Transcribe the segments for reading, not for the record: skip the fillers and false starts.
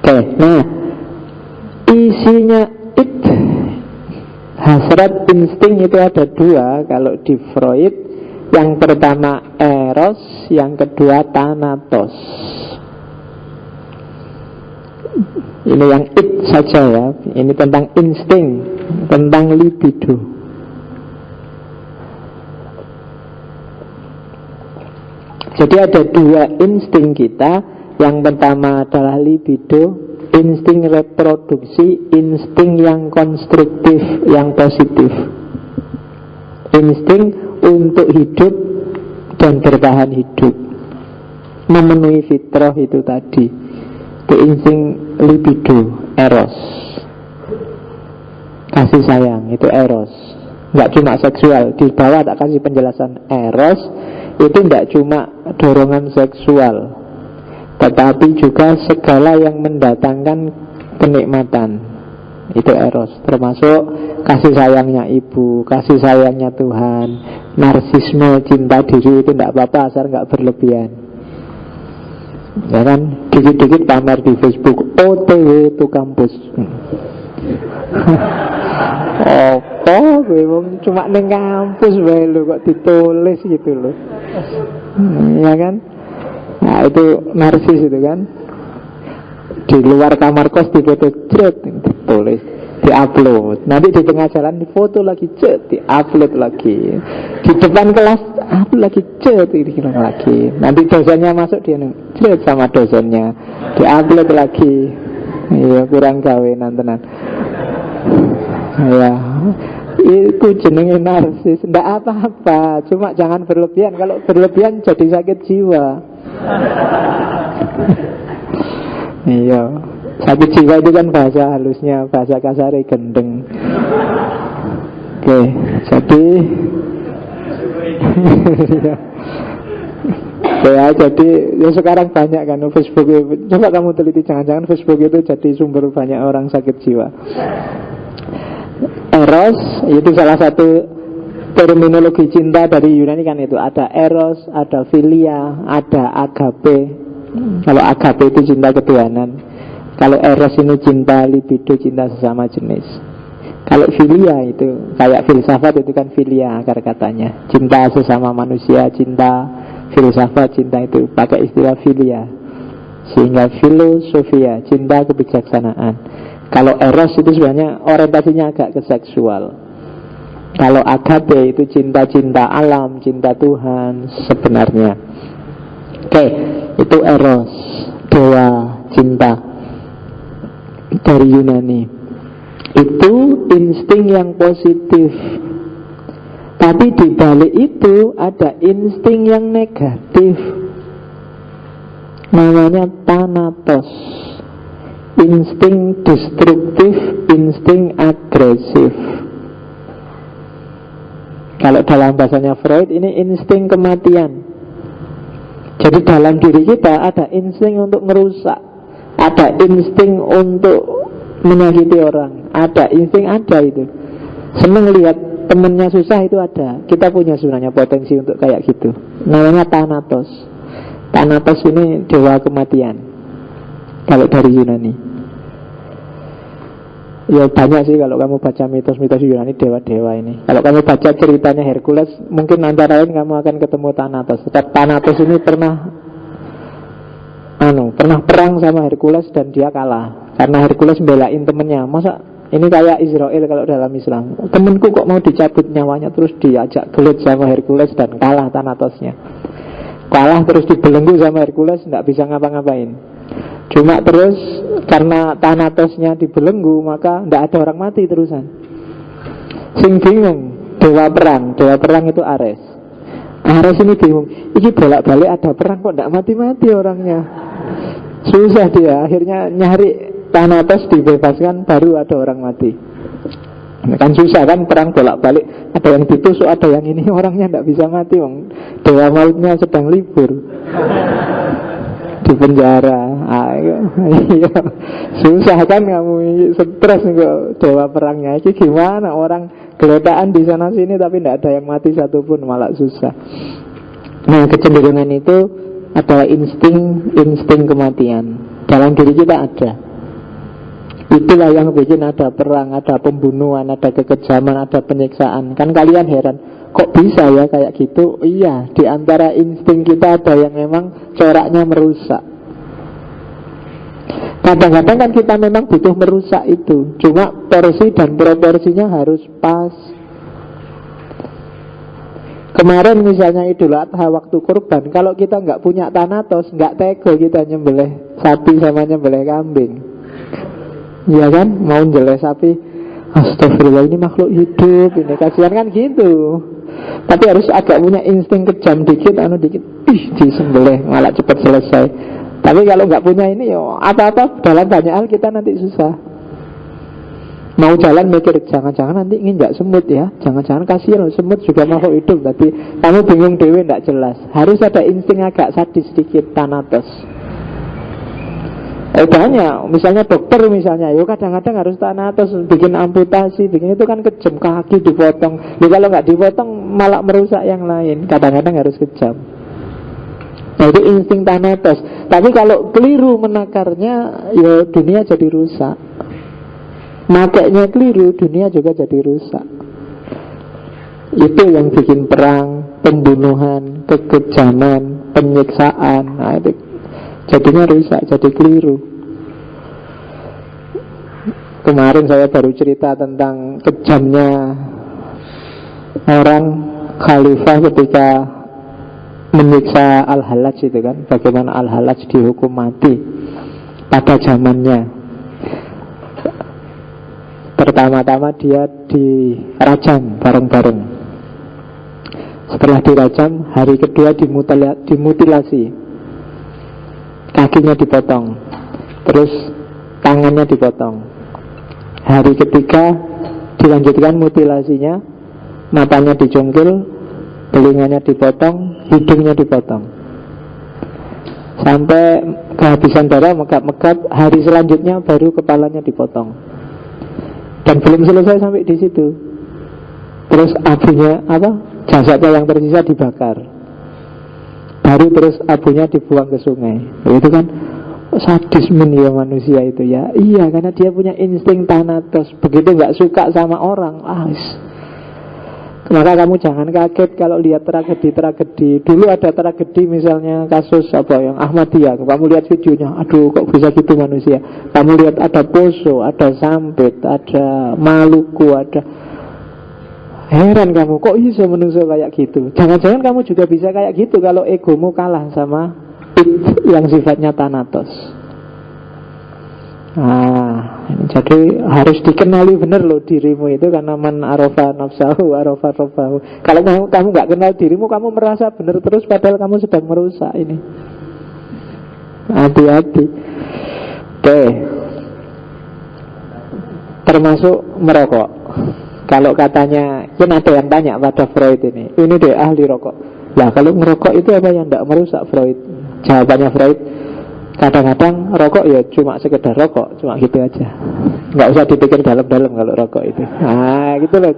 Oke, nah isinya hasrat insting itu ada dua kalau di Freud. Yang pertama eros, yang kedua thanatos. Ini yang saja ya. Ini tentang insting, tentang libido. Jadi ada dua insting kita. Yang pertama adalah libido, insting reproduksi, insting yang konstruktif, yang positif. Insting untuk hidup dan bertahan hidup, memenuhi fitrah itu tadi. Itu insting libido, eros. Kasih sayang, itu eros. Nggak cuma seksual. Di bawah tak kasih penjelasan. Eros itu nggak cuma dorongan seksual, tetapi juga segala yang mendatangkan kenikmatan. Itu eros. Termasuk kasih sayangnya ibu, kasih sayangnya Tuhan. Narsisme, cinta diri itu tidak apa-apa asal nggak berlebihan. Ya kan, dikit-dikit pamer di Facebook, OTW to kampus. Apa cuma neng kampus wae lho kok ditulis gitu loh. Ya kan? Nah itu narsis itu kan. Di luar kamar kos difoto cet, ditulis, diupload. Nanti di tengah jalan difoto lagi cet, diupload lagi. Di depan kelas upload lagi cet, diulang lagi. Nanti dosennya masuk dia cet sama dosennya, diupload lagi. Iya kurang gawe nantenan. Ya, itu jenenge narsis. Nggak apa-apa, cuma jangan berlebihan. Kalau berlebihan jadi sakit jiwa. Iya, sakit jiwa itu kan bahasa halusnya, bahasa kasarnya gendeng. Oke, jadi ya, jadi ya sekarang banyak kan Facebook. Coba kamu teliti, jangan-jangan Facebook itu jadi sumber banyak orang sakit jiwa. Eros itu salah satu terminologi cinta dari Yunani kan itu. Ada eros, ada filia, ada agape. Kalau agape itu cinta ketuhanan. Kalau eros ini cinta libido, cinta sesama jenis. Kalau filia itu kayak filsafat itu kan filia akar katanya. Cinta sesama manusia, cinta filsafat, cinta itu pakai istilah filia. Sehingga filosofia, cinta kebijaksanaan. Kalau eros itu sebenarnya orientasinya agak ke seksual. Kalau agape itu cinta-cinta alam, cinta Tuhan sebenarnya. Oke, itu eros, dewa cinta dari Yunani. Itu insting yang positif. Tapi di balik itu ada insting yang negatif. Namanya thanatos. Insting destruktif, insting agresif. Kalau dalam bahasanya Freud ini insting kematian. Jadi dalam diri kita ada insting untuk merusak, ada insting untuk menyakiti orang, ada insting, ada itu. Senang lihat temennya susah itu ada. Kita punya sebenarnya potensi untuk kayak gitu. Namanya thanatos. Thanatos ini dewa kematian kalau dari Yunani. Ya banyak sih kalau kamu baca mitos-mitos Yunani, dewa-dewa ini. Kalau kamu baca ceritanya Hercules, mungkin antara lain kamu akan ketemu Thanatos. Thanatos ini pernah perang sama Hercules dan dia kalah. Karena Hercules belain temennya. Masa ini kayak Israel kalau dalam Islam. Temenku kok mau dicabut nyawanya, terus diajak gelut sama Hercules dan kalah Thanatosnya. Kalah terus dibelenggu sama Hercules, tidak bisa ngapa-ngapain. Cuma terus karena Thanatosnya dibelenggu, maka tidak ada orang mati terusan. Sing bingung dewa perang itu Ares. Ares ini bingung, ini bolak-balik ada perang kok tidak mati-mati orangnya. Susah dia, akhirnya nyari Thanatos dibebaskan, baru ada orang mati. Kan susah kan perang bolak-balik, ada yang ditusuk, ada yang ini, orangnya tidak bisa mati. Dewa mautnya sedang libur di penjara. Iya. Susah kan kamu, stres kok dewa perangnya. Ini gimana orang geletaan di sana sini tapi tidak ada yang mati satupun, malah susah. Nah kecenderungan itu adalah insting kematian dalam diri kita ada. Itulah yang bikin ada perang, ada pembunuhan, ada kekejaman, ada penyiksaan. Kan kalian heran, kok bisa ya kayak gitu? Iya, di antara insting kita ada yang memang coraknya merusak. Kadang-kadang kan kita memang butuh merusak itu, cuma porsi dan proporsinya harus pas. Kemarin misalnya Idul Adha waktu kurban, kalau kita nggak punya Thanatos, nggak tega kita nyembelih sapi sama nyembelih kambing. Iya kan, mau nyembelih sapi, astagfirullah ini makhluk hidup, ini kasihan kan gitu. Tapi harus agak punya insting kejam dikit, dikit, disembelih malah cepat selesai. Tapi kalau nggak punya ini, yo apa-apa dalam banyak hal kita nanti susah. Mau jalan mikir, jangan-jangan nanti nginjak semut ya, jangan-jangan kasihan semut juga makhluk hidup, tapi kamu bingung dewe nggak jelas. Harus ada insting agak sadis sedikit, Thanatos. Banyak, misalnya dokter misalnya, yo kadang-kadang harus Thanatos, bikin amputasi, bikin itu kan kejam, kaki dipotong. Kalau nggak dipotong malah merusak yang lain. Kadang-kadang harus kejam. Nah itu insting Thanatos. Tapi kalau keliru menakarnya, ya dunia jadi rusak. Makanya keliru, dunia juga jadi rusak. Itu yang bikin perang, pembunuhan, kekejaman, penyiksaan. Nah itu jadinya rusak, jadi keliru. Kemarin saya baru cerita tentang kejamnya orang khalifah ketika menyiksa Al-Hallaj itu kan, bagaimana Al-Hallaj dihukum mati pada zamannya. Pertama-tama dia dirajam bareng-bareng. Setelah dirajam, hari kedua dimutilasi. Kakinya dipotong, terus tangannya dipotong. Hari ketiga dilanjutkan mutilasinya, matanya dicungkil, telinganya dipotong, hidungnya dipotong, sampai kehabisan darah, megap-megap. Hari selanjutnya baru kepalanya dipotong. Dan belum selesai sampai di situ. Terus abunya jasadnya yang tersisa dibakar. Baru terus abunya dibuang ke sungai. Itu kan sadisme ya manusia itu ya. Iya, karena dia punya insting Thanatos. Begitu gak suka sama orang, maka kamu jangan kaget kalau lihat tragedi-tragedi. Dulu ada tragedi misalnya kasus yang Ahmadiyah. Kamu lihat videonya, aduh kok bisa gitu manusia. Kamu lihat ada Poso, ada Sampit, ada Maluku, ada. Heran kamu, kok bisa manusia kayak gitu. Jangan-jangan kamu juga bisa kayak gitu kalau egomu kalah sama yang sifatnya Thanatos. Jadi harus dikenali benar loh dirimu itu, karena man arafa nafsahu arafa rabbahu. Kalau kamu gak kenal dirimu, kamu merasa benar terus padahal kamu sedang merusak ini. Hati-hati. Oke. Termasuk merokok. Kalau katanya, kan ada yang tanya pada Freud ini deh ahli rokok. Lah kalau ngerokok itu apa yang tidak merusak Freud? Jawabannya Freud, kadang-kadang rokok ya cuma sekedar rokok, cuma gitu aja. Nggak usah dipikir dalam-dalam kalau rokok itu. Gitu loh.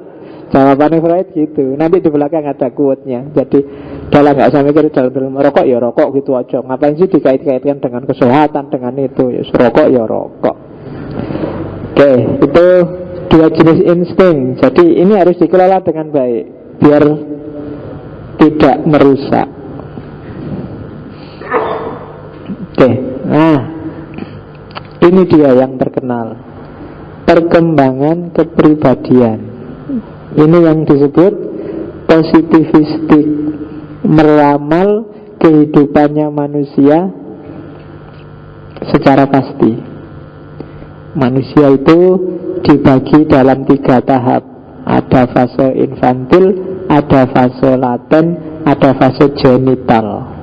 Jawabannya Freud gitu. Nanti di belakang ada quote-nya. Jadi dalam nggak usah mikir dalam-dalam. Rokok ya rokok gitu aja. Ngapain sih dikait-kaitkan dengan kesehatan, dengan itu? Ya rokok ya rokok. Oke, itu dua jenis insting. Jadi ini harus dikelola dengan baik biar tidak merusak. Oke, nah ini dia yang terkenal, perkembangan kepribadian. Ini yang disebut positivistik, meramal kehidupannya manusia secara pasti. Manusia itu dibagi dalam 3 tahap. Ada fase infantil, ada fase laten, ada fase genital.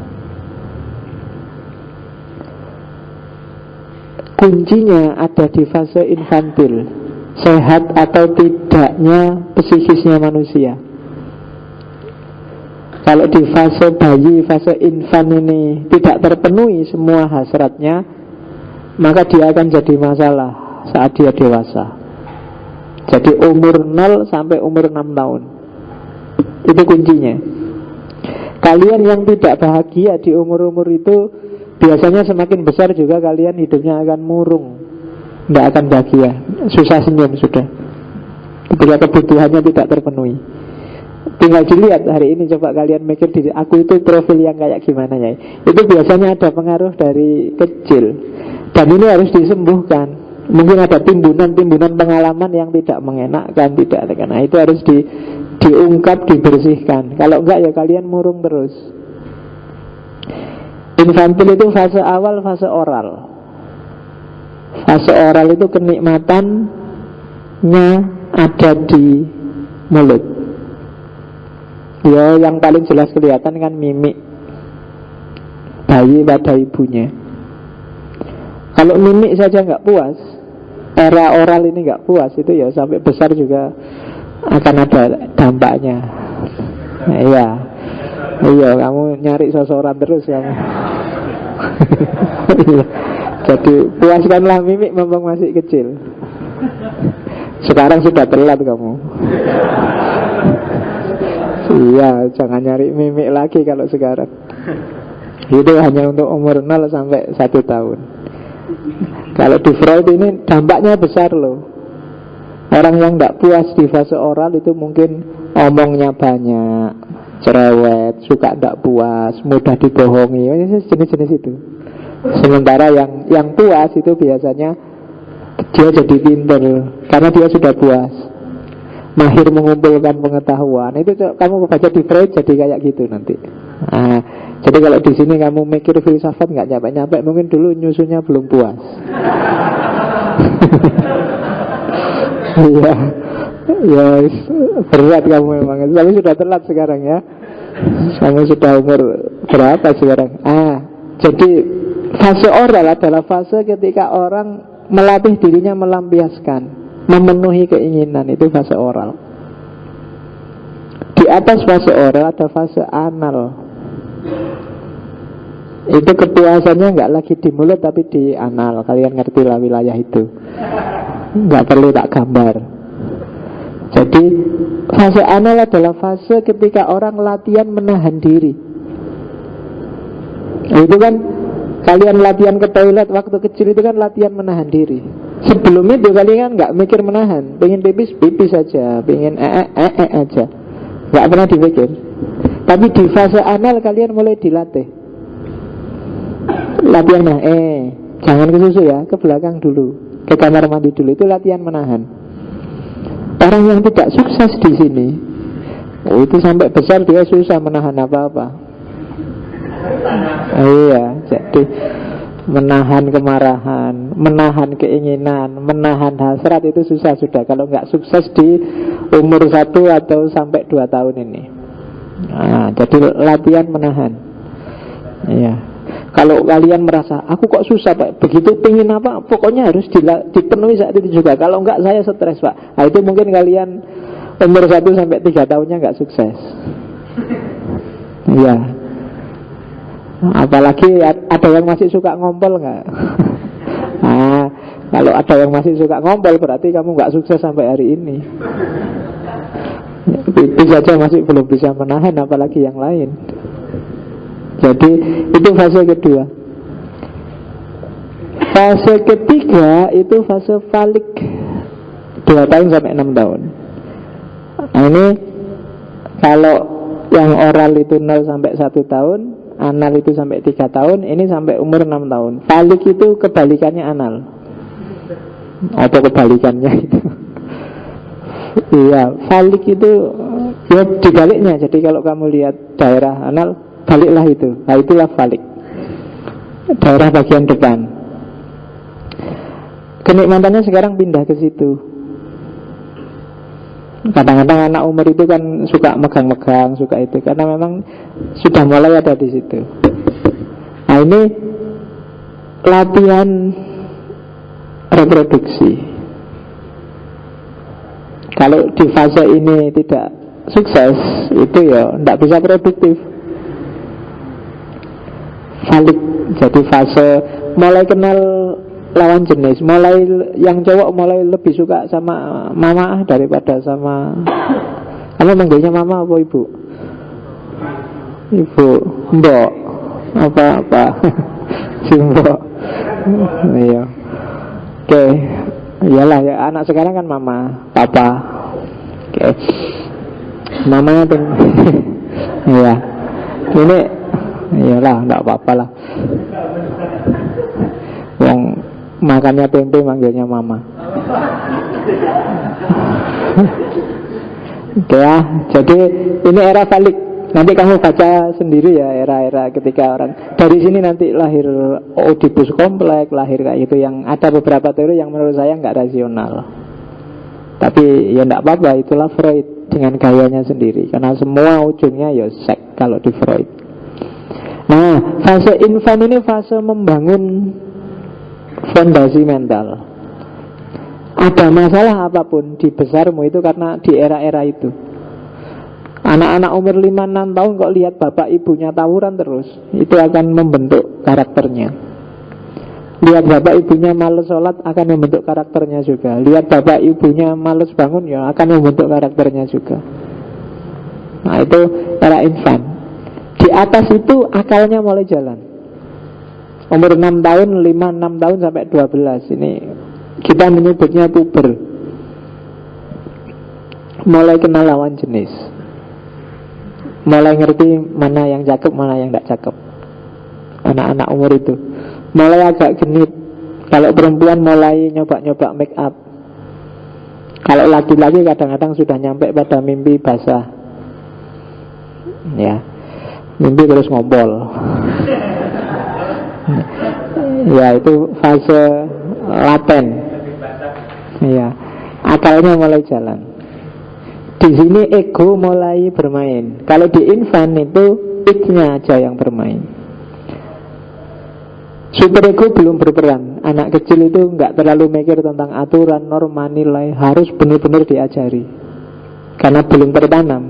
Kuncinya ada di fase infantil, sehat atau tidaknya psikisnya manusia. Kalau di fase bayi, fase infan ini tidak terpenuhi semua hasratnya, maka dia akan jadi masalah saat dia dewasa. Jadi umur 0 sampai umur 6 tahun. Itu kuncinya. Kalian yang tidak bahagia di umur-umur itu, biasanya semakin besar juga kalian hidupnya akan murung. tidak akan bahagia, susah senyum sudah. Ketika kebutuhannya tidak terpenuhi. Tinggal dilihat hari ini, coba kalian mikir diri aku itu profil yang kayak gimana ya. Itu biasanya ada pengaruh dari kecil. Dan ini harus disembuhkan. Mungkin ada timbunan-timbunan pengalaman yang tidak mengenakkan, tidak. Nah itu harus diungkap, dibersihkan. Kalau enggak ya kalian murung terus. Infantil itu fase awal, fase oral. Fase oral itu kenikmatannya ada di mulut. Ya yang paling jelas kelihatan kan mimik bayi pada ibunya. Kalau mimik saja nggak puas, era oral ini nggak puas, itu ya sampai besar juga akan ada dampaknya. Nah, iya kamu nyari sosoran terus kamu. Jadi puaskanlah mimik mumpung masih kecil. Sekarang sudah telat kamu. Iya, jangan nyari mimik lagi kalau sekarang. Itu hanya untuk umur 0 sampai 1 tahun. Kalau di Freud ini dampaknya besar loh. Orang yang tidak puas di fase oral itu mungkin omongnya banyak, cerewet, suka tidak puas, mudah dibohongi, jenis-jenis itu. Sementara yang puas itu biasanya dia jadi pintar karena dia sudah puas, mahir mengumpulkan pengetahuan. Itu kamu baca di Freud jadi kayak gitu nanti. Nah, jadi kalau di sini kamu mikir filsafat nggak nyampe-nyampe, mungkin dulu nyusunya belum puas. Iya, ya berat kamu memang. Tapi sudah telat sekarang ya. Kamu sudah umur berapa sekarang? Jadi fase oral adalah fase ketika orang melatih dirinya melampiaskan, memenuhi keinginan. Itu fase oral. Di atas fase oral ada fase anal. Itu kepuasannya nggak lagi di mulut tapi di anal. Kalian ngerti lah wilayah itu, nggak perlu tak gambar. Jadi fase anal adalah fase ketika orang latihan menahan diri. Itu kan kalian latihan ke toilet waktu kecil itu kan latihan menahan diri. Sebelum itu kalian kan nggak mikir menahan, pengen pipis pipis saja, pengen aja, nggak pernah dipikir. Tapi di fase anal kalian mulai dilatih. Latihan jangan ke susu ya, ke belakang dulu, ke kamar mandi dulu. Itu latihan menahan. Orang yang tidak sukses di sini, itu sampai besar dia susah menahan apa-apa. Iya, jadi menahan kemarahan, menahan keinginan, menahan hasrat itu susah sudah. Kalau nggak sukses di umur 1 atau sampai 2 tahun ini. Jadi latihan menahan. Iya. Kalau kalian merasa aku kok susah Pak, begitu pingin apa, pokoknya harus dipenuhi saat itu juga. Kalau enggak saya stres Pak. Itu mungkin kalian umur 1 sampai 3 tahunnya enggak sukses. Iya. Apalagi ada yang masih suka ngompol enggak? Kalau ada yang masih suka ngompol berarti kamu enggak sukses sampai hari ini. Itu saja masih belum bisa menahan, apalagi yang lain. Jadi itu fase kedua. Fase ketiga itu fase falik, 2 tahun sampai 6 tahun. Nah, ini kalau yang oral itu 0 sampai 1 tahun, anal itu sampai 3 tahun, ini sampai umur 6 tahun. Falik itu kebalikannya anal. Atau kebalikannya itu. Iya, falik itu ya dibaliknya. Jadi kalau kamu lihat daerah anal, baliklah itu. Nah itulah falik, daerah bagian depan. Kenikmatannya sekarang pindah ke situ. Kadang-kadang anak umur itu kan suka megang-megang, suka itu, karena memang sudah mulai ada di situ. Nah ini latihan reproduksi. Kalau di fase ini tidak sukses, itu ya tidak bisa produktif. Falik, jadi fase mulai kenal lawan jenis, mulai yang cowok mulai lebih suka sama mama daripada sama, kamu manggilnya mama apa ibu? Ibu, mbok, apa si mbok. Iya. Oke, Iyalah ya, anak sekarang kan mama, papa. Oke. Mama tuh. Iya. Ini iyalah enggak apa-apa lah. Yang makannya tempe manggilnya mama. Oke ya, jadi ini era balik. Nanti kamu baca sendiri ya era-era ketika orang dari sini nanti lahir Oedipus kompleks, lahir kayak gitu. Yang ada beberapa teori yang menurut saya nggak rasional. Tapi ya nggak apa-apa, itulah Freud dengan gayanya sendiri. Karena semua ujungnya ya seks kalau di Freud. Nah, fase infan ini fase membangun fondasi mental. Ada masalah apapun di besarmu itu karena di era-era itu. Anak-anak umur 5-6 tahun kok lihat bapak ibunya tawuran terus, itu akan membentuk karakternya. Lihat bapak ibunya males sholat akan membentuk karakternya juga. Lihat bapak ibunya males bangun ya akan membentuk karakternya juga. Nah itu era infan. Di atas itu akalnya mulai jalan. Umur 6 tahun, 5-6 tahun sampai 12. Ini kita menyebutnya puber. Mulai kenal lawan jenis, mulai ngerti mana yang cakep, mana yang tidak cakep. Anak-anak umur itu mulai agak genit. Kalau perempuan mulai nyoba-nyoba make up. Kalau laki-laki kadang-kadang sudah nyampe pada mimpi basah. Ya, mimpi terus ngompol. Ya itu fase laten. Ya, akalnya mulai jalan. Di sini ego mulai bermain. Kalau di infan itu id-nya aja yang bermain. Super ego belum berperan. Anak kecil itu nggak terlalu mikir tentang aturan, norma, nilai. Harus benar-benar diajari. Karena belum tertanam.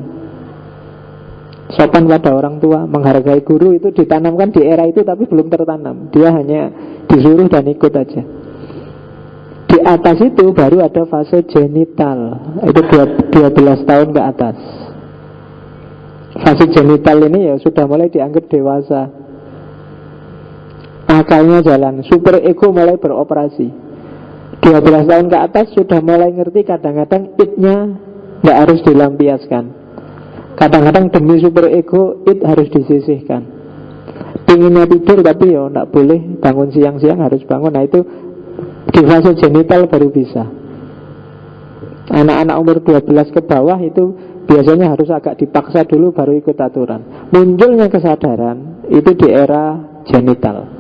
Sopan pada orang tua, menghargai guru itu ditanamkan di era itu tapi belum tertanam. Dia hanya disuruh dan ikut aja. Di atas itu baru ada fase genital. Itu 12 tahun ke atas. Fase genital ini ya sudah mulai dianggap dewasa. Akalnya jalan, super ego mulai beroperasi. 12 tahun ke atas sudah mulai ngerti kadang-kadang id-nya tidak harus dilampiaskan. Kadang-kadang demi super ego id harus disisihkan. Pinginnya tidur tapi ya tidak boleh bangun siang-siang, harus bangun. Nah itu di fase genital baru bisa. Anak-anak umur 12 ke bawah itu biasanya harus agak dipaksa dulu baru ikut aturan. Munculnya kesadaran itu di era genital.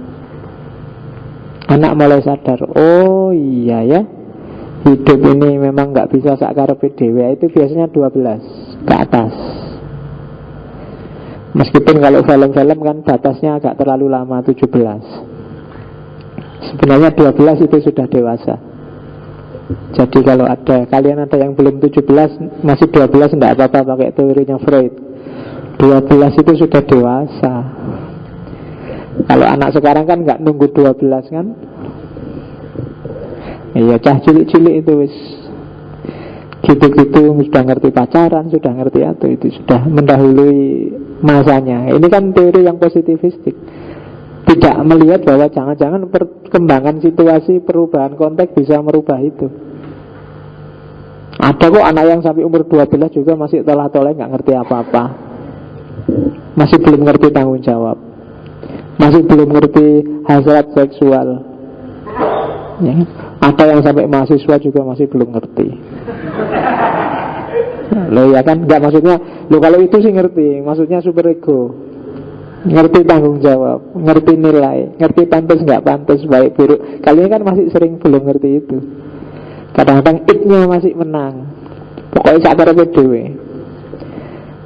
Anak mulai sadar, oh iya ya, hidup ini memang gak bisa sakarepe dhewe. Itu biasanya 12 ke atas. Meskipun kalau film-film kan batasnya agak terlalu lama, 17. Sebenarnya 12 itu sudah dewasa. Jadi kalau kalian ada yang belum 17, masih 12 tidak apa-apa pakai teorinya Freud. 12 itu sudah dewasa. Kalau anak sekarang kan nggak nunggu 12 kan. Iya, cah cilik-cilik itu wis gitu-gitu sudah ngerti pacaran, sudah ngerti itu sudah mendahului masanya. Ini kan teori yang positivistik. Tidak melihat bahwa jangan-jangan perkembangan situasi, perubahan konteks bisa merubah itu. Ada kok anak yang sampai umur 12 juga masih tolah-toleh, gak ngerti apa-apa. Masih belum ngerti tanggung jawab. Masih belum ngerti hasrat seksual ya. Ada yang sampai mahasiswa juga masih belum ngerti. Loh ya kan, gak maksudnya loh kalau itu sih ngerti, maksudnya super ego. Ngerti tanggung jawab, ngerti nilai, ngerti pantas nggak pantas, baik buruk. Kalian kan masih sering belum ngerti itu. Kadang-kadang id-nya masih menang. Pokoknya sakarepe dhewe.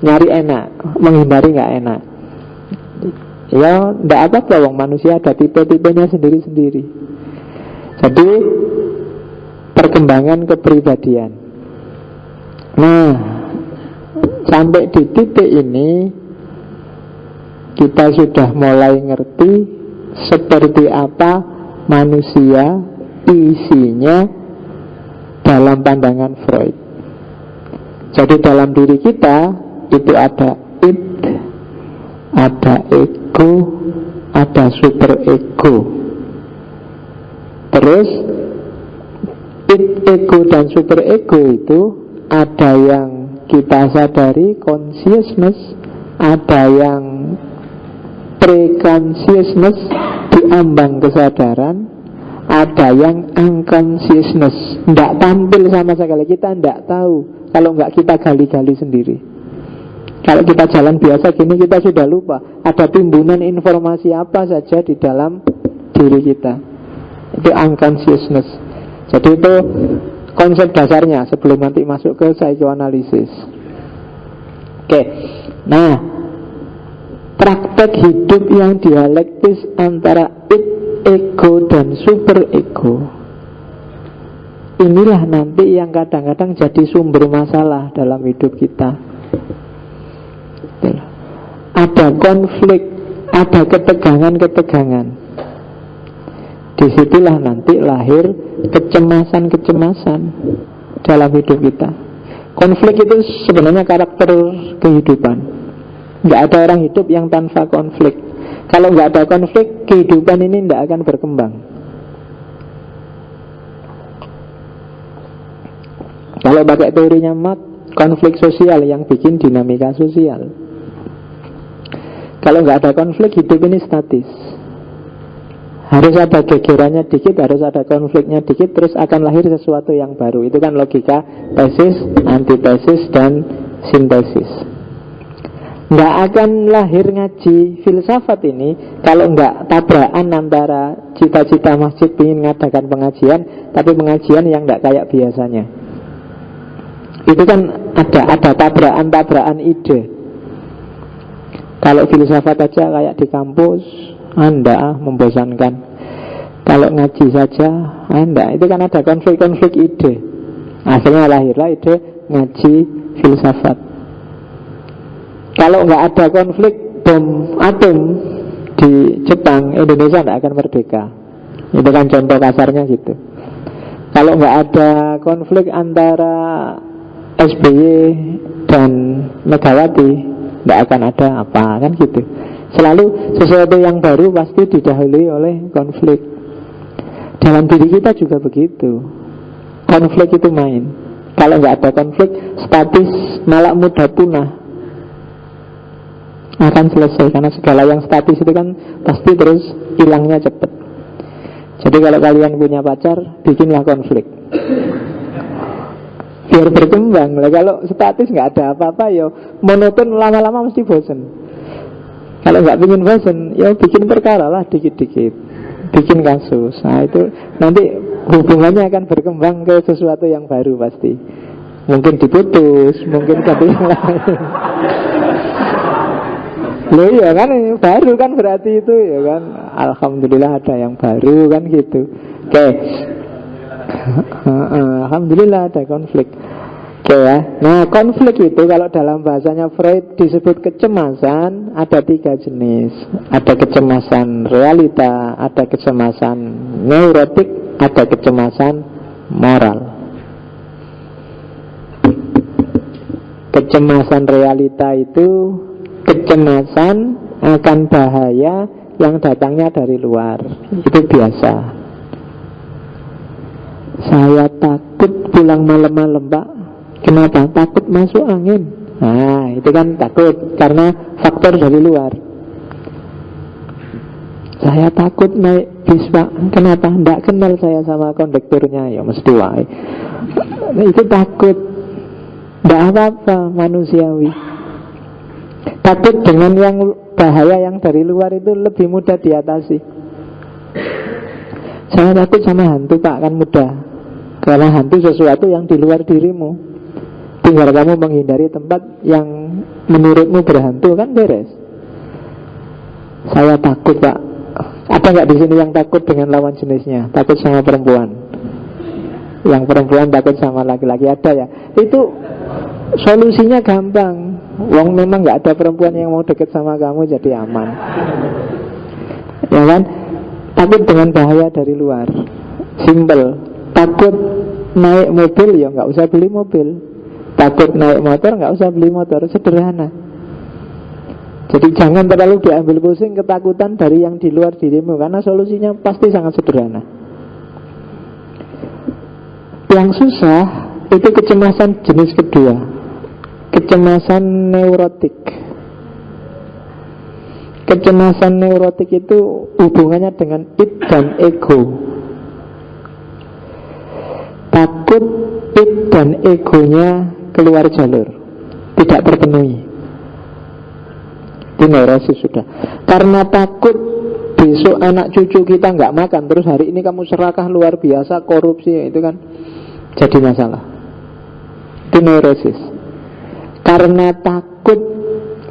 Nyari enak, menghindari nggak enak. Ya, nggak apa-apa, wong manusia ada tipe-tipenya sendiri-sendiri. Jadi perkembangan kepribadian. Nah, sampai di titik ini kita sudah mulai ngerti seperti apa manusia isinya dalam pandangan Freud. Jadi dalam diri kita itu ada id, ada ego, ada super ego. Terus ego dan super ego itu ada yang kita sadari, consciousness, ada yang pre-consciousness, diambang kesadaran, ada yang unconsciousness, tidak tampil sama sekali, kita tidak tahu kalau nggak kita gali-gali sendiri. Kalau kita jalan biasa gini, kita sudah lupa ada timbunan informasi apa saja di dalam diri kita. Itu unconsciousness. Jadi itu konsep dasarnya sebelum nanti masuk ke psychoanalysis. Oke, nah, praktek hidup yang dialektis antara ego dan super ego, inilah nanti yang kadang-kadang jadi sumber masalah dalam hidup kita. Ada konflik, ada ketegangan-ketegangan. Disitulah nanti lahir kecemasan-kecemasan dalam hidup kita. Konflik itu sebenarnya karakter kehidupan. Nggak ada orang hidup yang tanpa konflik. Kalau nggak ada konflik, kehidupan ini tidak akan berkembang. Kalau pakai teorinya Marx, konflik sosial yang bikin dinamika sosial. Kalau nggak ada konflik, hidup ini statis. Harus ada gegerannya dikit, harus ada konfliknya dikit, terus akan lahir sesuatu yang baru. Itu kan logika tesis, antitesis, dan sintesis. Nggak akan lahir ngaji filsafat ini kalau nggak tabrakan antara cita-cita masjid ingin mengadakan pengajian, tapi pengajian yang nggak kayak biasanya. Itu kan ada tabrakan ide. Kalau filsafat aja kayak di kampus, Anda membosankan. Kalau ngaji saja, Anda itu kan ada konflik-konflik ide. Akhirnya lahirlah ide ngaji filsafat. Kalau nggak ada konflik bom atom di Jepang, Indonesia nggak akan merdeka. Itu kan contoh kasarnya gitu. Kalau nggak ada konflik antara SBY dan Megawati, nggak akan ada apa, kan gitu. Selalu sesuatu yang baru pasti didahului oleh konflik. Dalam diri kita juga begitu. Konflik itu main. Kalau nggak ada konflik, statis, malah mudah punah, akan selesai. Karena segala yang statis itu kan pasti terus hilangnya cepat. Jadi kalau kalian punya pacar, bikinlah konflik biar berkembang. Kalau statis nggak ada apa-apa, ya monoton, lama-lama mesti bosen. Kalau nggak bikin bosen, ya bikin perkara lah dikit-dikit, bikin kasus. Nah itu nanti hubungannya akan berkembang ke sesuatu yang baru pasti. Mungkin diputus, mungkin ganti yang lain. Loh iya kan, baru kan berarti itu ya kan. Alhamdulillah ada yang baru kan gitu. Oke. Alhamdulillah ada konflik. Oke ya. Nah konflik itu kalau dalam bahasanya Freud disebut kecemasan. Ada 3 jenis. Ada kecemasan realita, ada kecemasan neurotik, ada kecemasan moral. Kecemasan realita itu kecemasan akan bahaya yang datangnya dari luar. Itu biasa. Saya takut pulang malam-malam, Pak. Kenapa? Takut masuk angin. Nah, itu kan takut karena faktor dari luar. Saya takut naik bis, Pak. Kenapa? Tidak kenal saya sama kondekturnya. Ya mesti wae. Itu takut. Tidak apa-apa, manusiawi. Takut dengan yang bahaya yang dari luar itu lebih mudah diatasi. Saya takut sama hantu, Pak, kan mudah. Karena hantu sesuatu yang di luar dirimu. Tinggal kamu menghindari tempat yang menurutmu berhantu, kan beres. Saya takut, Pak. Ada nggak di sini yang takut dengan lawan jenisnya? Takut sama perempuan. Yang perempuan takut sama laki-laki, ada ya? Itu solusinya gampang. Wong memang nggak ada perempuan yang mau deket sama kamu, jadi aman. Ya kan? Takut dengan bahaya dari luar. Simple. Takut naik mobil, ya nggak usah beli mobil. Takut naik motor, nggak usah beli motor. Sederhana. Jadi jangan terlalu diambil pusing ketakutan dari yang di luar dirimu, karena solusinya pasti sangat sederhana. Yang susah itu kecemasan jenis kedua, kecemasan neurotik. Kecemasan neurotik itu hubungannya dengan id dan ego. Takut id dan egonya keluar jalur, tidak terpenuhi. Itu neurosis sudah. Karena takut besok anak cucu kita nggak makan, terus hari ini kamu serakah luar biasa, korupsi, itu kan jadi masalah. Itu neurosis. Karena takut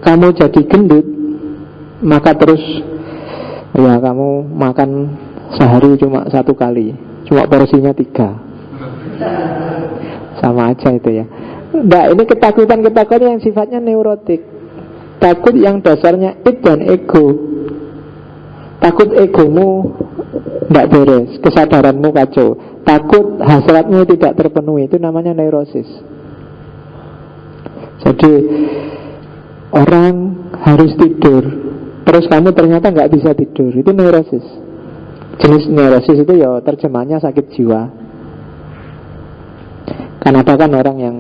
kamu jadi gendut, maka terus ya kamu makan sehari cuma 1 kali, cuma porsinya 3. Sama aja itu ya. Nah, ini ketakutan-ketakutan yang sifatnya neurotik. Takut yang dasarnya id dan ego. Takut egomu tidak beres, kesadaranmu kacau. Takut hasratmu tidak terpenuhi, itu namanya neurosis. Jadi orang harus tidur, terus kamu ternyata nggak bisa tidur, itu neurosis. Jenis neurosis itu ya terjemahnya sakit jiwa. Kan ada kan orang yang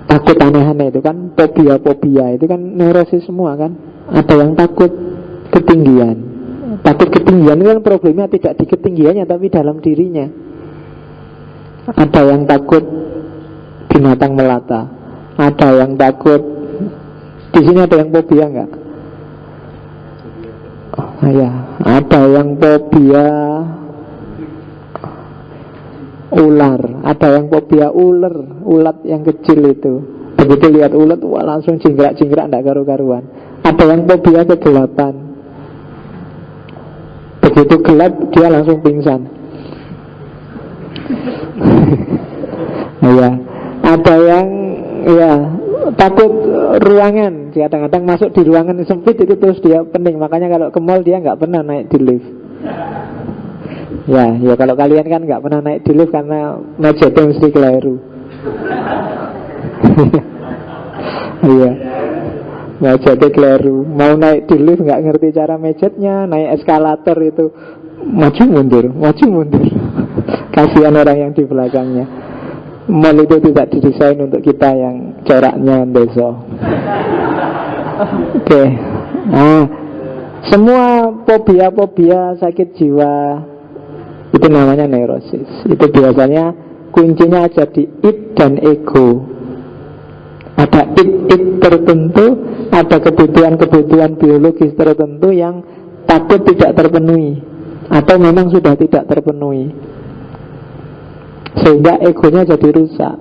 takut aneh-aneh, itu kan fobia-fobia, itu kan neurosis semua kan. Ada yang takut ketinggian. Takut ketinggian itu kan problemnya tidak di ketinggiannya, tapi dalam dirinya. Ada yang takut binatang melata. Ada yang takut, di sini ada yang fobia enggak? Oh, ya, ada yang fobia ular, ada yang fobia ular, ulat yang kecil itu. Begitu lihat ulat, wah langsung jingkrak-jingkrak, enggak karu-karuan. Ada yang fobia kegelapan. Begitu gelap, dia langsung pingsan. Ya, ada yang ya takut ruangan. Kadang-kadang masuk di ruangan sempit itu terus dia pening. Makanya kalau ke mall dia nggak pernah naik di lift. Ya kalau kalian kan nggak pernah naik di lift karena mejetnya mesti keliru. Iya, mejetnya keliru. Mau naik di lift nggak ngerti cara mejetnya, naik eskalator itu maju mundur. Kasihan orang yang di belakangnya. Mall itu tidak didesain untuk kita yang coraknya besok. Oke. Nah, semua fobia-fobia sakit jiwa itu namanya neurosis. Itu biasanya kuncinya ada di id dan ego. Ada id tertentu, ada kebutuhan-kebutuhan biologis tertentu yang takut tidak terpenuhi atau memang sudah tidak terpenuhi, sehingga egonya jadi rusak.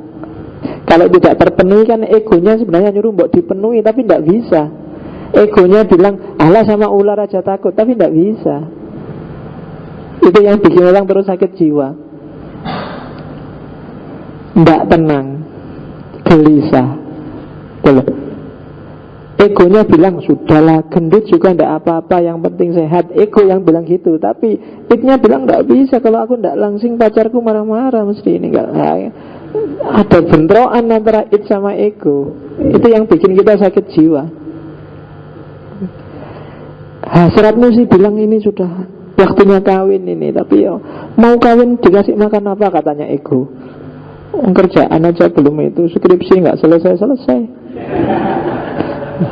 Kalau tidak terpenuhi kan egonya sebenarnya nyuruh mbok dipenuhi, tapi tidak bisa. Egonya bilang, alah sama ular aja takut, tapi tidak bisa. Itu yang bikin orang terus sakit jiwa, tidak tenang, gelisah. Tuh. Egonya bilang, sudahlah gendut juga tidak apa-apa, yang penting sehat. Ego yang bilang gitu. Tapi idnya bilang tidak bisa, kalau aku tidak langsing pacarku marah-marah mesti ini enggak. Ada bentrokan antara id sama ego. Itu yang bikin kita sakit jiwa. Hasratmu sih bilang ini sudah waktunya kawin ini, tapi ya mau kawin dikasih makan apa, katanya ego. Kerjaan aja belum itu, skripsi nggak selesai-selesai.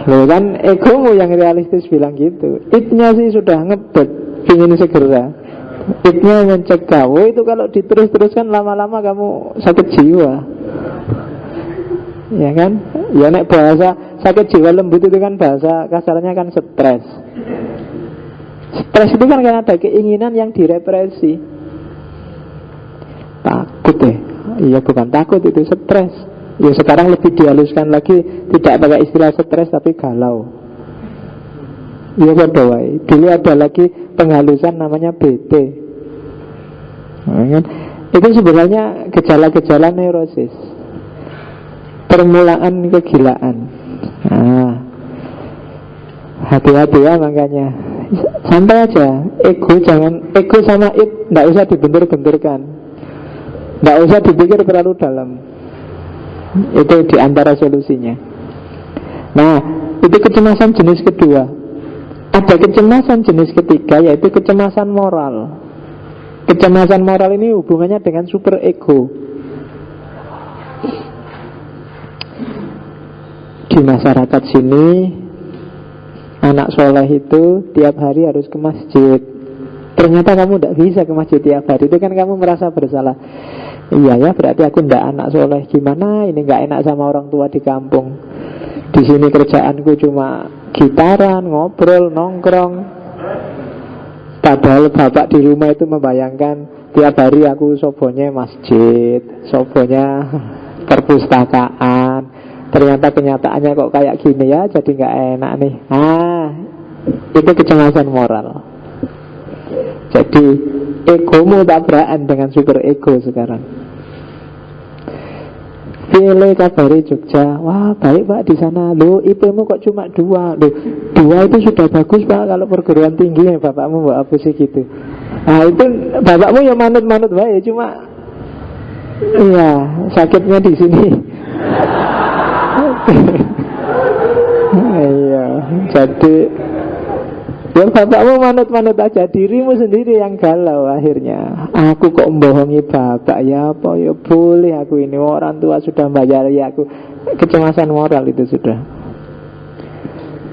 Loh kan egomu yang realistis bilang gitu. Idnya sih sudah ngebet, ingin segera. Idnya mencegah. Oh itu kalau diterus-teruskan lama-lama kamu sakit jiwa. Ya kan? Ya nek bahasa sakit jiwa lembut itu kan bahasa kasarnya kan stres. Stres itu kan karena ada keinginan yang direpresi. Takut Iya bukan takut, itu stres. Ya sekarang lebih dihaluskan lagi, tidak pakai istilah stres tapi galau. Ya bodowai. Dulu ada lagi penghalusan namanya BT. Itu sebenarnya gejala-gejala neurosis, permulaan kegilaan. Nah, hati-hati ya makanya. Santai aja. Ego sama id tidak usah dibentur-benturkan, tidak usah dipikir terlalu dalam. Itu diantara solusinya. Nah, itu kecemasan jenis kedua. Ada kecemasan jenis ketiga, yaitu kecemasan moral. Kecemasan moral ini hubungannya dengan super ego. Di masyarakat sini, anak soleh itu tiap hari harus ke masjid. Ternyata kamu tidak bisa ke masjid tiap hari. Itu kan kamu merasa bersalah. Iya ya, berarti aku tidak anak soleh. Gimana ini, nggak enak sama orang tua di kampung. Di sini kerjaanku cuma gitaran, ngobrol, nongkrong. Padahal bapak di rumah itu membayangkan tiap hari aku sobonya masjid, sobonya perpustakaan. Ternyata kenyataannya kok kayak gini ya, jadi nggak enak nih. Itu kecemasan moral. Jadi egomu tabrakan dengan super ego sekarang. Pilih kabari Jogja. Wah baik pak di sana. Loh IP-mu kok cuma 2. Loh 2 itu sudah bagus pak. Kalau perguruan tinggi ya bapakmu buat apa sih gitu. Nah itu bapakmu ya manut-manut baik. Cuma iya sakitnya di sini. Iya jadi ya bapakmu manut-manut aja. Dirimu sendiri yang galau akhirnya. Aku kok membohongi bapak. Ya apa ya boleh aku ini. Orang tua sudah bayari aku. Kecemasan moral itu sudah.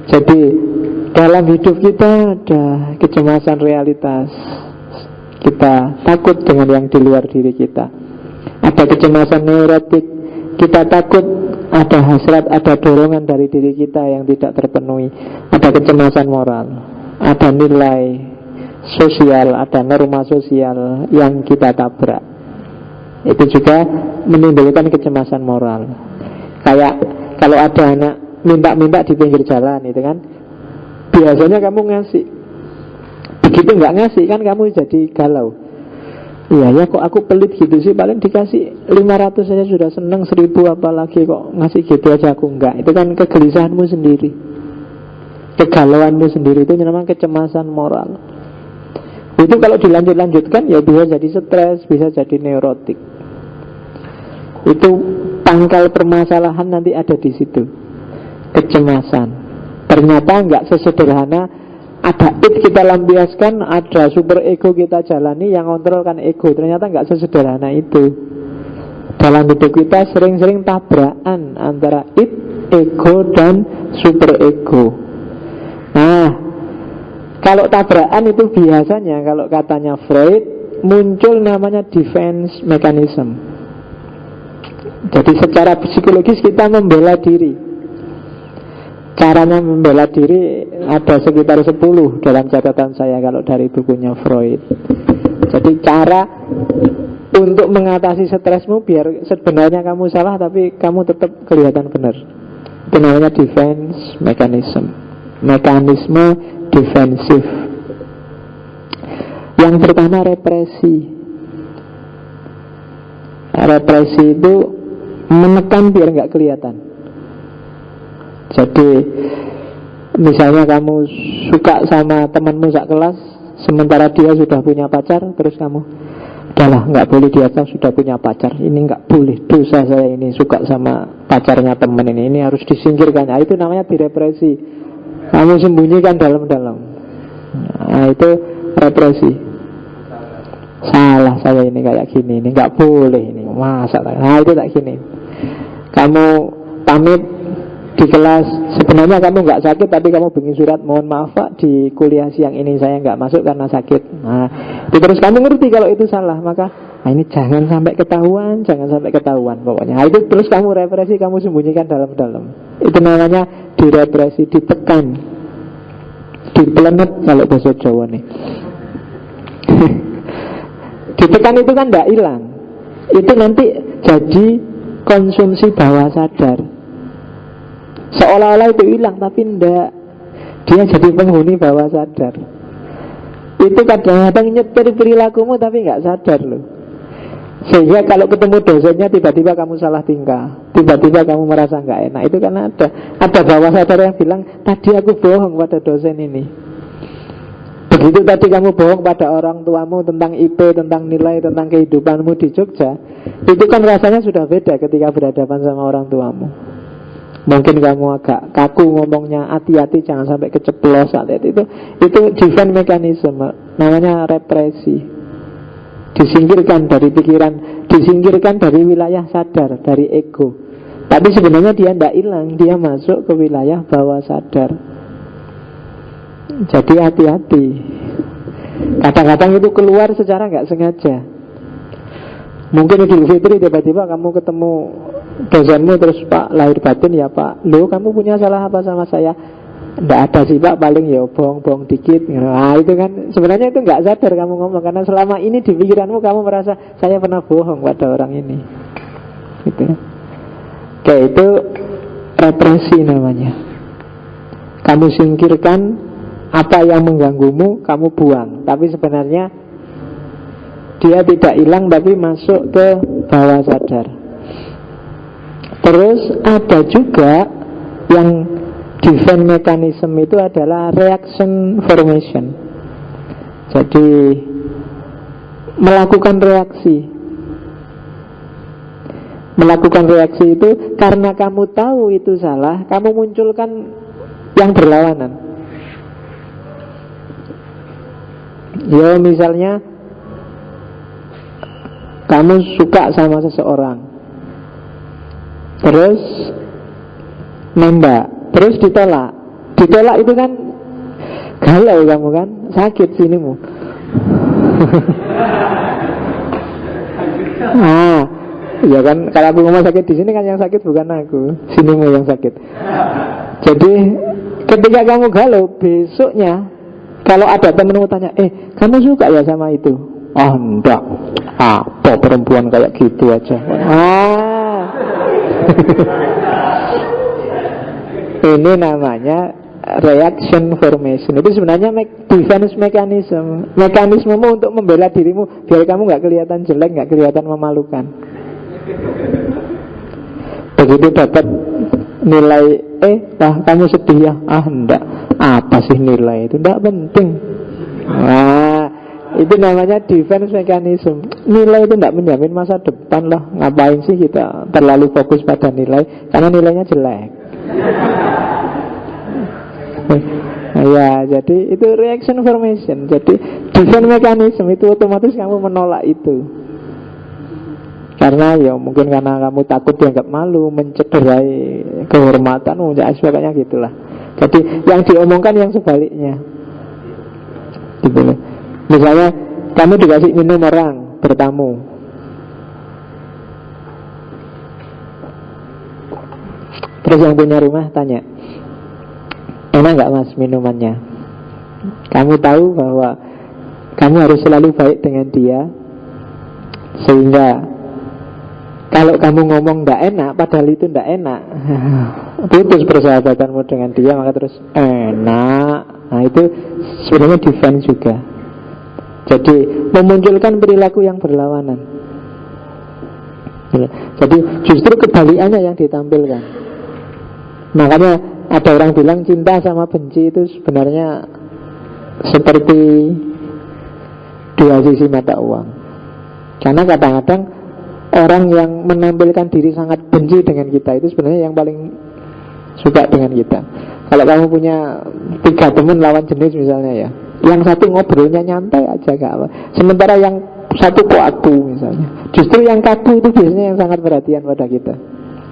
Jadi dalam hidup kita ada kecemasan realitas. Kita takut dengan yang di luar diri kita. Ada kecemasan neurotik. Kita takut ada hasrat, ada dorongan dari diri kita yang tidak terpenuhi. Ada kecemasan moral. Ada nilai sosial, ada norma sosial yang kita tabrak. Itu juga menimbulkan kecemasan moral. Kayak kalau ada anak minta-minta di pinggir jalan itu kan, biasanya kamu ngasih. Begitu nggak ngasih kan kamu jadi galau. Iya ya kok aku pelit gitu sih. Paling dikasih 500 saja sudah seneng, 1000 apalagi kok ngasih gitu aja aku enggak. Itu kan kegelisahanmu sendiri, kegalauanmu sendiri. Itu namanya kecemasan moral. Itu kalau dilanjut-lanjutkan ya bisa jadi stres, bisa jadi neurotik. Itu pangkal permasalahan nanti ada di situ. Kecemasan. Ternyata nggak sesederhana ada id kita lampiaskan, ada super ego kita jalani, yang kontrolkan ego. Ternyata nggak sesederhana itu. Dalam hidup kita sering-sering tabrakan antara id, ego, dan super ego. Nah, kalau tabrakan itu biasanya, kalau katanya Freud, muncul namanya defense mechanism. Jadi secara psikologis kita membela diri. Caranya membela diri ada sekitar 10 dalam catatan saya kalau dari bukunya Freud. Jadi cara untuk mengatasi stresmu biar sebenarnya kamu salah tapi kamu tetap kelihatan benar. Itu namanya defense mechanism. Mekanisme defensif. Yang pertama represi. Represi itu menekan biar nggak kelihatan. Jadi misalnya kamu suka sama temanmu sak kelas, sementara dia sudah punya pacar, terus kamu udahlah nggak boleh, dia sudah punya pacar, ini nggak boleh, dosa saya ini suka sama pacarnya teman ini harus disingkirkan. Nah, itu namanya direpresi. Kamu sembunyikan dalam-dalam. Nah, itu represi. Salah saya ini kayak gini, ini nggak boleh ini, masa. Nah itu tak gini. Kamu pamit di kelas, sebenarnya kamu nggak sakit tapi kamu bikin surat, mohon maaf pak di kuliah siang ini saya nggak masuk karena sakit. Nah itu terus kamu ngerti kalau itu salah, maka ini jangan sampai ketahuan, jangan sampai ketahuan pokoknya. Nah itu terus kamu represi, kamu sembunyikan dalam-dalam. Itu namanya direpresi, ditekan, dipelenet kalau bahasa Jawa nih. Ditekan itu kan tidak hilang, itu nanti jadi konsumsi bawah sadar. Seolah-olah itu hilang tapi tidak. Dia jadi penghuni bawah sadar. Itu kadang-kadang nyetir perilakumu tapi nggak sadar loh. Sehingga kalau ketemu dosennya tiba-tiba kamu salah tingkah, tiba-tiba kamu merasa nggak enak. Itu karena ada bawah sadar yang bilang tadi aku bohong pada dosen ini. Begitu tadi kamu bohong pada orang tuamu tentang IP, tentang nilai, tentang kehidupanmu di Jogja, itu kan rasanya sudah beda ketika berhadapan sama orang tuamu. Mungkin kamu agak kaku ngomongnya, hati-hati jangan sampai keceplos. Itu defense mechanism, namanya represi. disingkirkan dari pikiran, disingkirkan dari wilayah sadar, dari ego. Tapi sebenarnya dia tidak hilang, dia masuk ke wilayah bawah sadar. Jadi hati-hati. Kadang-kadang itu keluar secara nggak sengaja. Mungkin Idul Fitri tiba-tiba kamu ketemu dosenmu, terus Pak, lahir batin ya Pak, loh kamu punya salah apa sama saya? Nggak ada sih Pak, paling ya bohong-bohong dikit. Nah itu kan sebenarnya itu nggak sadar kamu ngomong, karena selama ini di pikiranmu kamu merasa saya pernah bohong pada orang ini. Gitu. Oke, itu represi namanya. Kamu singkirkan apa yang mengganggumu, kamu buang. Tapi sebenarnya dia tidak hilang, tapi masuk ke bawah sadar. Terus ada juga yang defense mechanism itu adalah reaction formation. Jadi melakukan reaksi. Melakukan reaksi itu karena kamu tahu itu salah, kamu munculkan yang berlawanan. Ya misalnya kamu suka sama seseorang, terus nembak, terus ditolak. Ditolak itu kan galau kamu kan, sakit sinimu. Nah, ya kan kalau aku ngomong sakit di sini kan yang sakit bukan aku, sinimu yang sakit. Jadi ketika kamu galau, besoknya kalau ada temenmu tanya, kamu suka ya sama itu? Oh enggak, apa perempuan kayak gitu aja. Ini namanya reaction formation. Itu sebenarnya defense mechanism, mekanismemu untuk membela dirimu biar kamu nggak kelihatan jelek, nggak kelihatan memalukan. Begitu dapat nilai kamu sedih ya, enggak, apa sih nilai itu, enggak penting. Itu namanya defense mechanism. Nilai itu tidak menjamin masa depan lah. Ngapain sih kita terlalu fokus pada nilai, karena nilainya jelek. Ya, jadi itu reaction formation. Jadi defense mechanism itu otomatis kamu menolak itu. Karena ya mungkin karena kamu takut dianggap malu, mencederai kehormatan, sebagainya gitulah. Jadi yang diomongkan yang sebaliknya. Gitu loh. Misalnya kamu dikasih minum orang bertamu, terus yang punya rumah tanya, enak gak mas minumannya? Kamu tahu bahwa kamu harus selalu baik dengan dia, sehingga kalau kamu ngomong gak enak, padahal itu gak enak, putus persahabatanmu dengan dia, maka terus enak. Nah itu sebenarnya defense juga. Jadi memunculkan perilaku yang berlawanan. Jadi justru kebalikannya yang ditampilkan. Makanya ada orang bilang cinta sama benci itu sebenarnya seperti dua sisi mata uang. Karena kadang-kadang orang yang menampilkan diri sangat benci dengan kita itu sebenarnya yang paling suka dengan kita. Kalau kamu punya 3 teman lawan jenis misalnya ya, yang satu ngobrolnya nyantai aja gak apa, sementara yang satu kaku misalnya. Justru yang kaku itu biasanya yang sangat perhatian pada kita.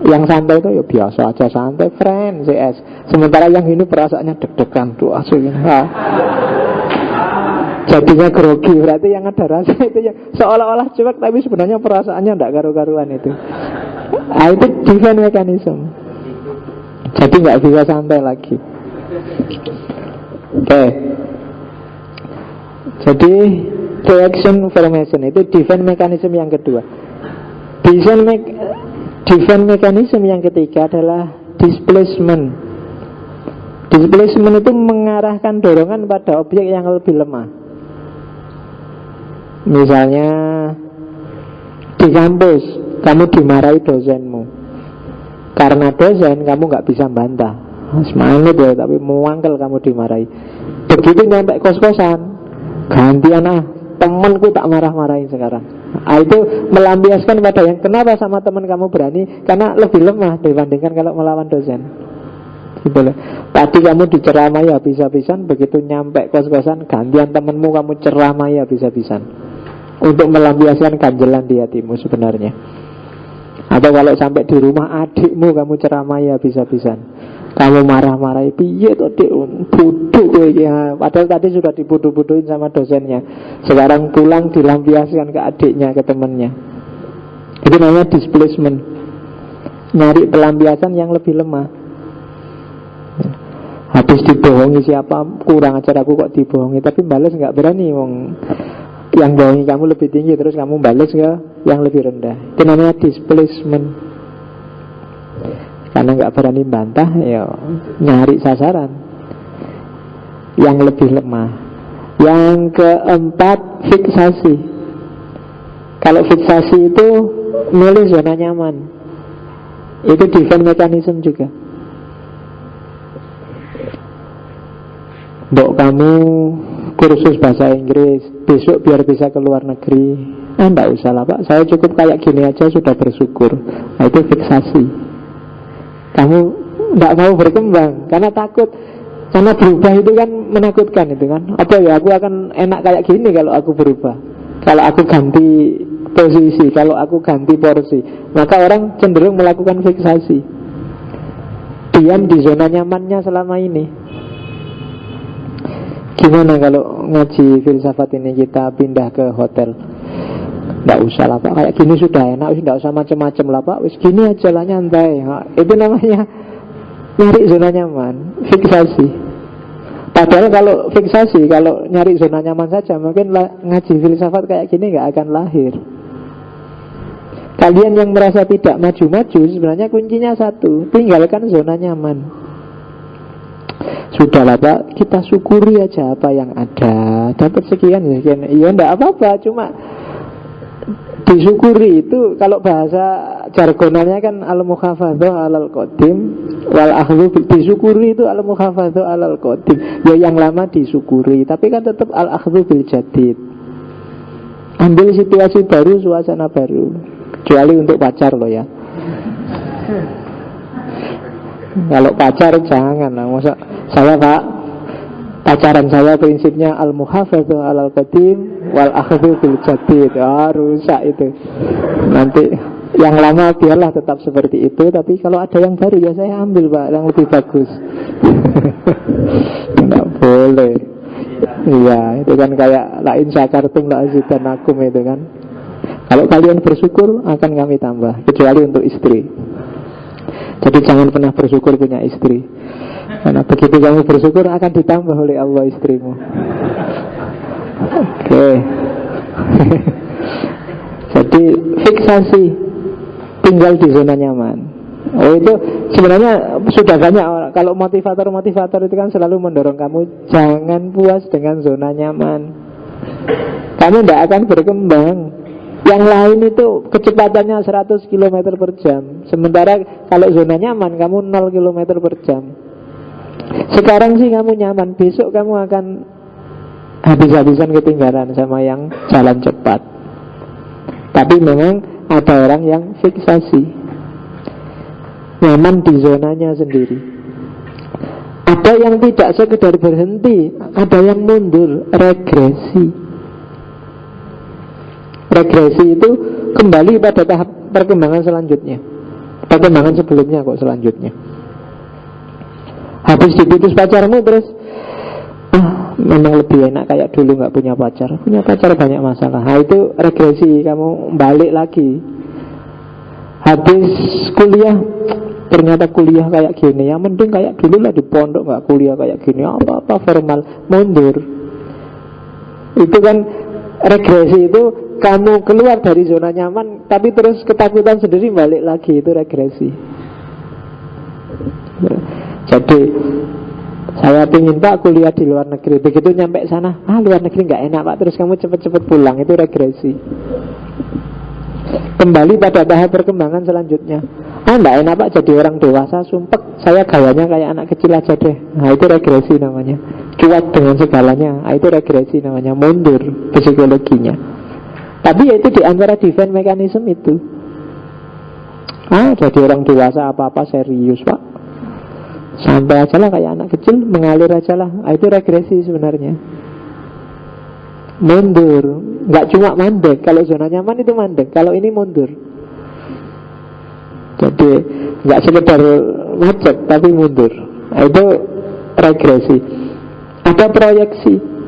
Yang santai itu ya biasa aja, santai, friend, CS. Sementara yang ini perasaannya deg-degan tuh asli. Jadinya grogi, berarti yang ada rasa itu yang seolah-olah cuek tapi sebenarnya perasaannya tidak karu-karuan itu. Itu defense mechanism. Jadi nggak bisa santai lagi. Oke. Jadi reaction formation itu defense mechanism yang kedua. Defense mechanism yang ketiga adalah displacement. Displacement itu mengarahkan dorongan pada objek yang lebih lemah. Misalnya di kampus kamu dimarahi dosenmu. Karena dosen kamu gak bisa bantah, semangat ya, tapi mewangkel kamu dimarahi. Begitu nyampe kos-kosan, gantian temanku tak marah-marahin sekarang. Itu melampiaskan pada yang kenapa sama teman kamu berani, karena lebih lemah dibandingkan kalau melawan dosen. Gitu loh. Tadi kamu diceramai habis-habisan, begitu nyampe kos-kosan gantian temanmu kamu ceramai habis-habisan. untuk melampiaskan ganjelan di hatimu sebenarnya. Atau kalau sampai di rumah adikmu kamu ceramai habis-habisan, kamu marah-marahi, piye to dik, bodoh kowe iki. Padahal tadi sudah dibodoh-bodohin sama dosennya. Sekarang pulang dilampiaskan ke adiknya, ke temannya. Itu namanya displacement. Nyari pelampiasan yang lebih lemah. Habis dibohongi siapa, kurang ajar aku kok dibohongi, tapi balas nggak berani. Yang bohongi kamu lebih tinggi, terus kamu balas ke yang lebih rendah. Itu namanya displacement. Karena nggak berani bantah, ya nyari sasaran yang lebih lemah. Yang keempat, fiksasi. Kalau fiksasi itu milih zona nyaman. Itu defense mechanism juga. Mbok kamu kursus bahasa Inggris, besok biar bisa ke luar negeri. Enggak usah lah Pak, saya cukup kayak gini aja sudah bersyukur. Nah, itu fiksasi. Kamu enggak mau berkembang karena takut. Karena berubah itu kan menakutkan itu kan. Apa ya, aku akan enak kayak gini kalau aku berubah. Kalau aku ganti posisi, kalau aku ganti porsi, maka orang cenderung melakukan fiksasi. Diam di zona nyamannya selama ini. Gimana kalau ngaji filsafat ini kita pindah ke hotel? Nggak usah lah Pak, kayak gini sudah enak, nggak usah macam-macam lah Pak, wis gini aja lah nyantai. Itu namanya nyari zona nyaman, fiksasi. Padahal kalau fiksasi, kalau nyari zona nyaman saja, mungkin ngaji filsafat kayak gini nggak akan lahir. Kalian yang merasa tidak maju-maju, sebenarnya kuncinya satu, tinggalkan zona nyaman. Sudahlah Pak, kita syukuri aja apa yang ada. Dapat sekian ya sekian. Iya enggak apa-apa, cuma disyukuri itu. Kalau bahasa jargonannya kan al-mukhafadhu alal qadim wal akhdhu, disyukuri itu al-mukhafadhu alal qadim. Ya yang lama disyukuri, tapi kan tetap al-akhdhu bil jadid. Ambil situasi baru, suasana baru. Kecuali untuk pacar loh ya. Kalau pacar jangan lah. Masa saya Pak, pacaran saya prinsipnya al-muhafadhu alal qadim wal akhdhu bil jadid. Rusak itu. Nanti yang lama biarlah tetap seperti itu, tapi kalau ada yang baru ya saya ambil Pak, yang lebih bagus. Enggak boleh. Iya, itu kan kayak lain syakartum la azidanakum itu kan. Kalau kalian bersyukur akan kami tambah, kecuali untuk istri. Jadi jangan pernah bersyukur punya istri, karena begitu kamu bersyukur akan ditambah oleh Allah istrimu. Oke. Jadi fiksasi, tinggal di zona nyaman. Oh itu sebenarnya sudah banyak orang. Kalau motivator itu kan selalu mendorong kamu jangan puas dengan zona nyaman. Kamu tidak akan berkembang. Yang lain itu kecepatannya 100 km per jam. Sementara kalau zona nyaman kamu 0 km per jam. Sekarang sih kamu nyaman, besok kamu akan habis-habisan ketinggalan sama yang jalan cepat. Tapi memang ada orang yang fiksasi, nyaman di zonanya sendiri. Ada yang tidak sekedar berhenti, ada yang mundur, regresi. Regresi itu kembali pada tahap perkembangan selanjutnya. Perkembangan sebelumnya kok selanjutnya. Habis diputus pacarmu terus memang lebih enak kayak dulu gak punya pacar. Punya pacar banyak masalah. Nah itu regresi, kamu balik lagi. Habis kuliah, ternyata kuliah kayak gini, yang mending kayak dulu lah di pondok, gak kuliah kayak gini, apa-apa formal, mundur. Itu kan regresi, itu kamu keluar dari zona nyaman, tapi terus ketakutan sendiri balik lagi, itu regresi. Jadi saya ingin Pak kuliah di luar negeri, begitu nyampe sana, luar negeri nggak enak Pak, terus kamu cepet-cepet pulang, itu regresi. Kembali pada tahap perkembangan selanjutnya. Nggak enak Pak jadi orang dewasa, sumpek, saya gayanya kayak anak kecil aja deh. Nah itu regresi namanya. Cuek dengan segalanya, nah, itu regresi namanya, mundur psikologinya. Tapi ya itu di antara defense mechanism itu. Jadi orang dewasa apa-apa serius Pak, santai aja lah kayak anak kecil, mengalir aja lah. Itu regresi sebenarnya. mundur. Nggak cuma mandek, kalau zona nyaman itu mandek, kalau ini mundur. Jadi nggak sekedar macet tapi mundur. Nah, itu regresi. Ada proyeksi.